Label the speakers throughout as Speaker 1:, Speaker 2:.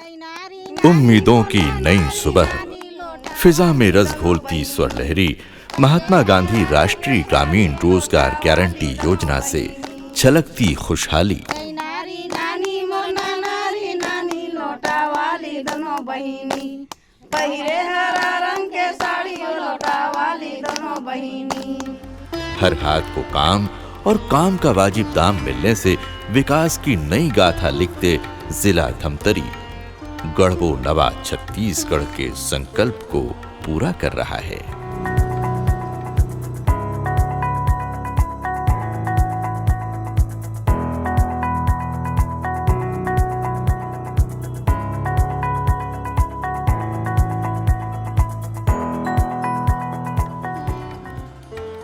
Speaker 1: उम्मीदों की नई सुबह, फिजा में रस घोलती स्वर लहरी महात्मा गांधी राष्ट्रीय ग्रामीण रोजगार गारंटी योजना से छलकती खुशहाली। हर हाथ को काम और काम का वाजिब दाम मिलने से विकास की नई गाथा लिखते जिला धमतरी गढ़बो नवा छत्तीसगढ़ के संकल्प को पूरा कर रहा है।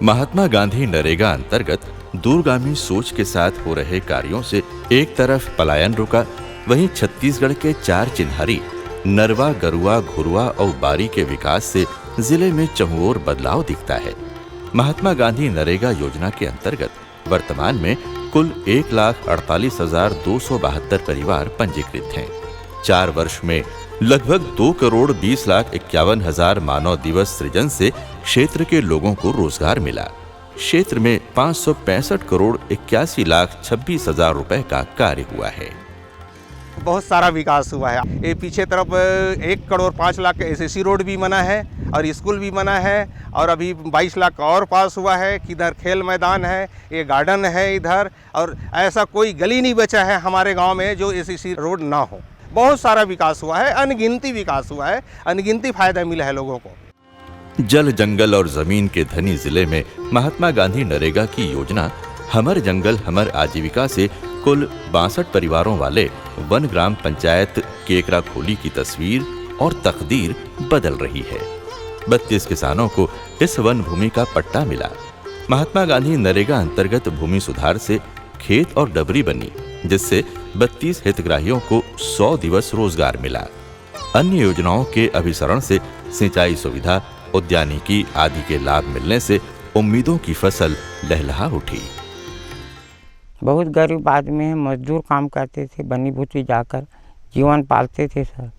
Speaker 1: महात्मा गांधी नरेगा अंतर्गत दूरगामी सोच के साथ हो रहे कार्यों से एक तरफ पलायन रुका, वहीं छत्तीसगढ़ के 4 चिन्हारी नरवा, गरुआ, घुरुआ और बारी के विकास से जिले में चहुओर बदलाव दिखता है। महात्मा गांधी नरेगा योजना के अंतर्गत वर्तमान में कुल 1,48,272 परिवार पंजीकृत हैं। 4 वर्ष में लगभग 2,20,51,000 मानव दिवस सृजन से क्षेत्र के लोगों को रोजगार मिला। क्षेत्र में 565,81,26,000 रुपए का कार्य हुआ है।
Speaker 2: बहुत सारा विकास हुआ है। ये पीछे तरफ 1,05 लाख एसएससी रोड भी बना है और स्कूल भी बना है, और अभी 22 लाख का और पास हुआ है कि इधर खेल मैदान है, ये गार्डन है इधर, और ऐसा कोई गली नहीं बचा है हमारे गांव में जो एसएससी रोड ना हो। बहुत सारा विकास हुआ है, अनगिनती विकास हुआ है, अनगिनती फायदा मिला है लोगों को।
Speaker 1: जल, जंगल और जमीन के धनी जिले में महात्मा गांधी नरेगा की योजना हमर जंगल हमर आजीविका से कुल 62 परिवारों वाले वन ग्राम पंचायत केकरा खोली की तस्वीर और तकदीर बदल रही है। 32 किसानों को इस वन भूमि का पट्टा मिला। महात्मा गांधी नरेगा अंतर्गत भूमि सुधार से खेत और डबरी बनी, जिससे 32 हितग्राहियों को 100 दिवस रोजगार मिला। अन्य योजनाओं के अभिसरण से सिंचाई सुविधा, उद्यानिकी आदि के लाभ मिलने से उम्मीदों की फसल लहलहा उठी।
Speaker 3: बहुत गरीब आदमी है, मजदूर काम करते थे, बनी बूटी जाकर जीवन पालते थे सर।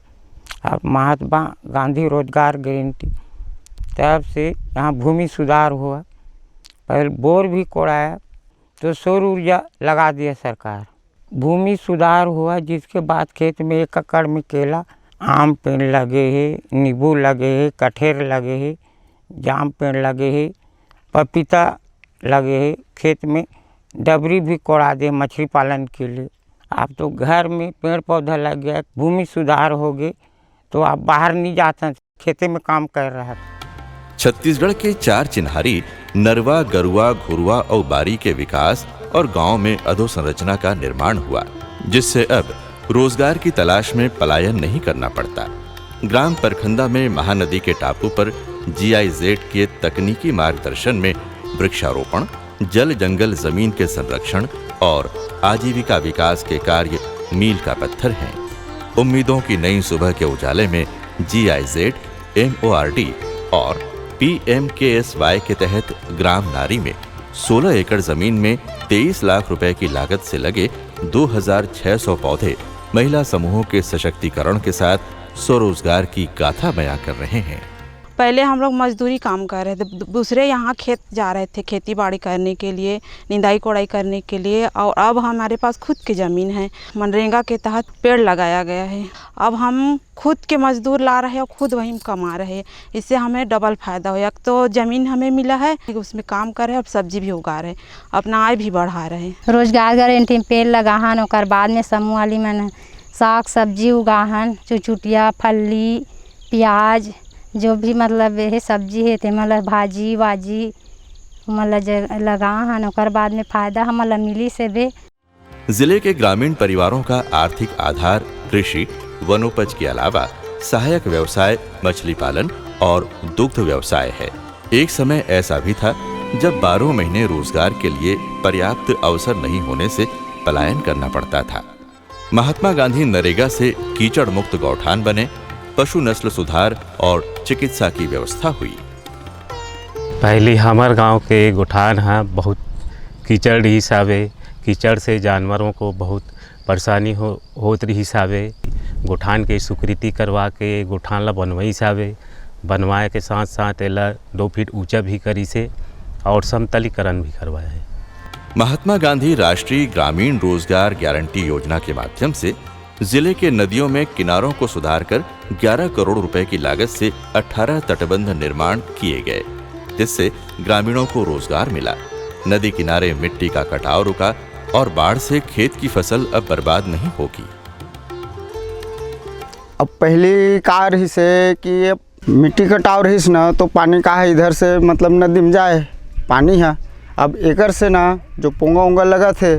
Speaker 3: अब महात्मा गांधी रोजगार गारंटी तरफ से यहाँ भूमि सुधार हुआ। पहले बोर भी कोड़ाया तो सौर ऊर्जा लगा दिया सरकार। भूमि सुधार हुआ, जिसके बाद खेत में 1 एकड़ में केला, आम पेड़ लगे हैं, नींबू लगे हैं, कटहर लगे हैं, जाम पेड़ लगे हैं, पपीता लगे हैं। खेत में डबरी भी कोड़ा दे मछली पालन के लिए। अब तो घर में पेड़ पौधा लग गया, भूमि सुधार हो गए तो आप बाहर नहीं जाते, खेते में काम कर रहा है।
Speaker 1: छत्तीसगढ़ के 4 चिन्हारी नरवा, गरुआ, घुरुआ और बारी के विकास और गांव में अधोसंरचना का निर्माण हुआ, जिससे अब रोजगार की तलाश में पलायन नहीं करना पड़ता। ग्राम परखंदा में महानदी के टापू पर GIZ के तकनीकी मार्गदर्शन में वृक्षारोपण, जल, जंगल, जमीन के संरक्षण और आजीविका विकास के कार्य मील का पत्थर हैं। उम्मीदों की नई सुबह के उजाले में GIZ, MORD और PMKSY के तहत ग्राम नारी में 16 एकड़ जमीन में 23 लाख रुपए की लागत से लगे 2,600 पौधे महिला समूहों के सशक्तिकरण के साथ स्वरोजगार की गाथा बयां कर रहे हैं।
Speaker 4: पहले हम लोग मजदूरी काम कर रहे थे, दूसरे यहाँ खेत जा रहे थे खेती बाड़ी करने के लिए, निंदाई कोड़ाई करने के लिए, और अब हमारे पास खुद की ज़मीन है। मनरेगा के तहत पेड़ लगाया गया है। अब हम खुद के मजदूर ला रहे हैं और खुद वहीं कमा रहे हैं। इससे हमें डबल फायदा हो, एक तो ज़मीन हमें मिला है, उसमें काम कर रहे हैं, अब सब्जी भी उगा रहे हैं, अपना आय भी बढ़ा रहे हैं।
Speaker 5: रोजगार गारंटी पेड़ लगाहन, और बाद में समूह वाली मन साग सब्जी उगाहन, चुचुटिया, फल्ली, प्याज, जो भी मतलब है सब्जी है ते मतलब भाजी वाजी मतलब लगाहन, और बाद में फायदा हमारा मिली से बे।
Speaker 1: जिले के ग्रामीण परिवारों का आर्थिक आधार कृषि, वनोपज के अलावा सहायक व्यवसाय मछली पालन और दुग्ध व्यवसाय है। एक समय ऐसा भी था जब 12 महीने रोजगार के लिए पर्याप्त अवसर नहीं होने से पलायन करना पड़ता था। महात्मा गांधी नरेगा से कीचड़ मुक्त गौठान बने, पशु नस्ल सुधार और चिकित्सा की व्यवस्था हुई।
Speaker 6: पहले हमारे गांव के गौठान है, बहुत कीचड़ हिसाबे, कीचड़ से जानवरों को बहुत परेशानी होत रही हिसाबे। गुठान के स्वीकृति करवा के गुठान ला बनवाई सावे, बनवाए के साथ साथ एला 2 फीट ऊंचा भी करी से और समतलीकरण भी करवाया है।
Speaker 1: महात्मा गांधी राष्ट्रीय ग्रामीण रोजगार गारंटी योजना के माध्यम से जिले के नदियों में किनारों को सुधारकर 11 करोड़ रुपए की लागत से 18 तटबंध निर्माण किए गए, जिससे ग्रामीणों को रोजगार मिला। नदी किनारे मिट्टी का कटाव रुका और बाढ़ से खेत की फसल अब बर्बाद नहीं होगी।
Speaker 7: अब पहली कार रही से कि मिट्टी कटाव रही ना तो पानी का है इधर से मतलब नदी में जाए पानी है। अब एकर से ना जो पोंगा उंगा लगा थे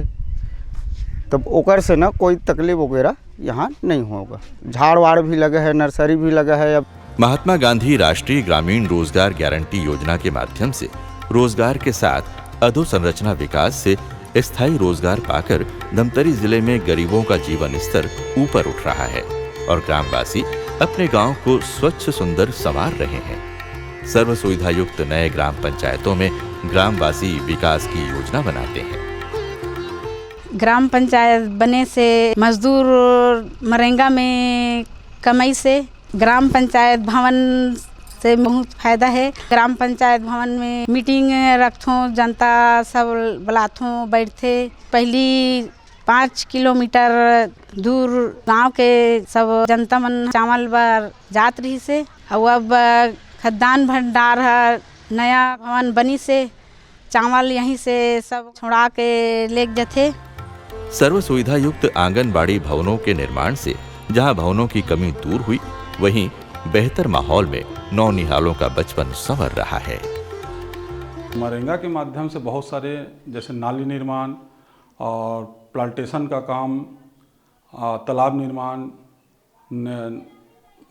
Speaker 7: तब ओकर से ना कोई तकलीफ वगैरह यहाँ नहीं होगा। झाड़ वाड़ भी लगा है, नर्सरी भी लगा है। अब
Speaker 1: महात्मा गांधी राष्ट्रीय ग्रामीण रोजगार गारंटी योजना के माध्यम से रोजगार के साथ अधोसंरचना विकास से स्थायी रोजगार पाकर धमतरी जिले में गरीबों का जीवन स्तर ऊपर उठ रहा है और ग्रामवासी अपने गांव को स्वच्छ सुंदर संवार रहे हैं। सर्व सुविधा युक्त नए ग्राम पंचायतों में ग्रामवासी विकास की योजना बनाते हैं।
Speaker 8: ग्राम पंचायत बने से मजदूर मरेंगा में कमाई से ग्राम पंचायत भवन से बहुत फायदा है। ग्राम पंचायत भवन में मीटिंग रखथों, जनता सब बुलाथों, बैठते। पहली 5 किलोमीटर दूर गांव के सब जनता मन चावल बर जात रही से। और अब खद्दान भंडार है, नया भवन बनी से चावल यहीं से सब छोड़ा के ले जाते।
Speaker 1: सर्व सुविधा युक्त आंगनबाड़ी भवनों के निर्माण से जहां भवनों की कमी दूर हुई, वहीं बेहतर माहौल में नौनिहालों का बचपन संवर रहा है।
Speaker 9: मरेंगा के माध्यम से बहुत सारे जैसे नाली निर्माण और प्लांटेशन का काम, तालाब निर्माण,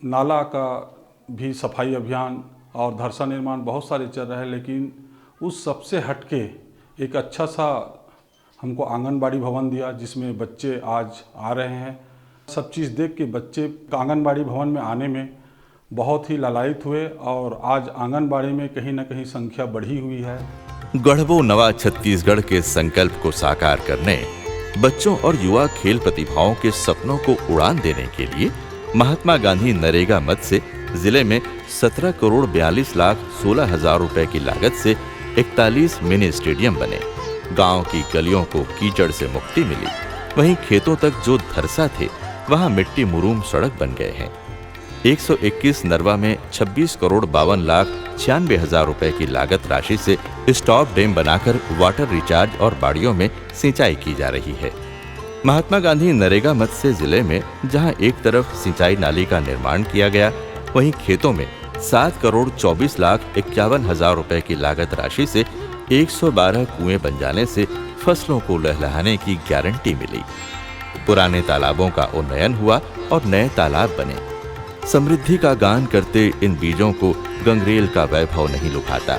Speaker 9: नाला का भी सफाई अभियान और धरसा निर्माण बहुत सारे चल रहे हैं। लेकिन उस सबसे हटके एक अच्छा सा हमको आंगनबाड़ी भवन दिया जिसमें बच्चे आज आ रहे हैं। सब चीज़ देख के बच्चे आंगनबाड़ी भवन में आने में बहुत ही लालायित हुए और आज आंगनबाड़ी में कहीं ना कहीं संख्या बढ़ी हुई है।
Speaker 1: गढ़बो नवा छत्तीसगढ़ के संकल्प को साकार करने, बच्चों और युवा खेल प्रतिभाओं के सपनों को उड़ान देने के लिए महात्मा गांधी नरेगा मद से जिले में 17 करोड़ 42 लाख 16 हजार रुपए की लागत से 41 मिनी स्टेडियम बने। गांव की गलियों को कीचड़ से मुक्ति मिली, वहीं खेतों तक जो धरसा थे वहां मिट्टी मुरूम सड़क बन गए हैं। 121 नरवा में 26 करोड़ 52 लाख 96 हजार रुपए की लागत राशि से स्टॉप डैम बनाकर वाटर रिचार्ज और बाड़ियों में सिंचाई की जा रही है। महात्मा गांधी नरेगा मद से जिले में जहां एक तरफ सिंचाई नाली का निर्माण किया गया, वहीं खेतों में 7 करोड़ 24 लाख 51 हजार रुपए की लागत राशि से 112 कुएं बन जाने से फसलों को लहलहाने की गारंटी मिली। पुराने तालाबों का उन्नयन हुआ और नए तालाब बने। समृद्धि का गान करते इन बीजों को गंगरेल का वैभव नहीं लुभाता,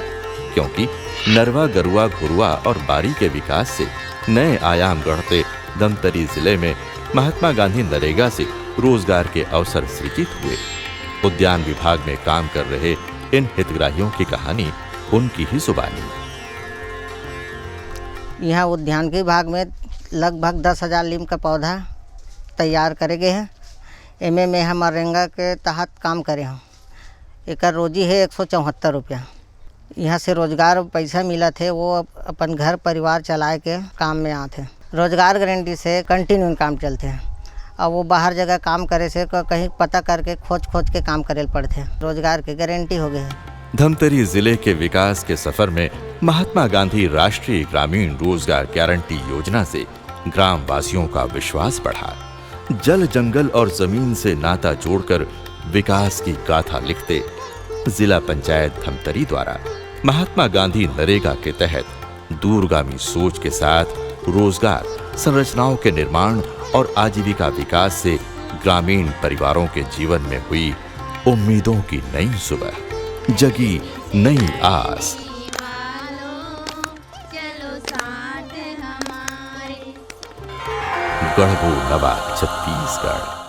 Speaker 1: क्योंकि नरवा, गरुआ, घुरुआ और बारी के विकास से नए आयाम गढ़ते धमतरी जिले में महात्मा गांधी नरेगा से रोजगार के अवसर सृजित हुए। उद्यान विभाग में काम कर रहे इन हितग्राहियों की कहानी उनकी ही जुबानी।
Speaker 10: यहाँ उद्यान के विभाग में लगभग 10,000 नीम का पौधा तैयार करे गए हैं। एमे में हम मरेंगा के तहत काम करे हम। एक रोजी है 174 रुपया। यहाँ से रोजगार पैसा मिला थे, वो अपन घर परिवार चलाए के काम में आते। रोजगार गारंटी से कंटिन्यू काम चलते हैं और वो बाहर जगह काम करे से कहीं पता करके खोज के काम करे पड़ते हैं। रोजगार की गारंटी हो गई है।
Speaker 1: धमतरी जिले के विकास के सफर में महात्मा गांधी राष्ट्रीय ग्रामीण रोजगार गारंटी योजना से ग्राम वासियों का विश्वास बढ़ा। जल, जंगल और जमीन से नाता जोड़कर विकास की गाथा लिखते जिला पंचायत धमतरी द्वारा महात्मा गांधी नरेगा के तहत दूरगामी सोच के साथ रोजगार संरचनाओं के निर्माण और आजीविका विकास से ग्रामीण परिवारों के जीवन में हुई उम्मीदों की नई सुबह, जगी नई आस। गढ़बो नवा छत्तीसगढ़।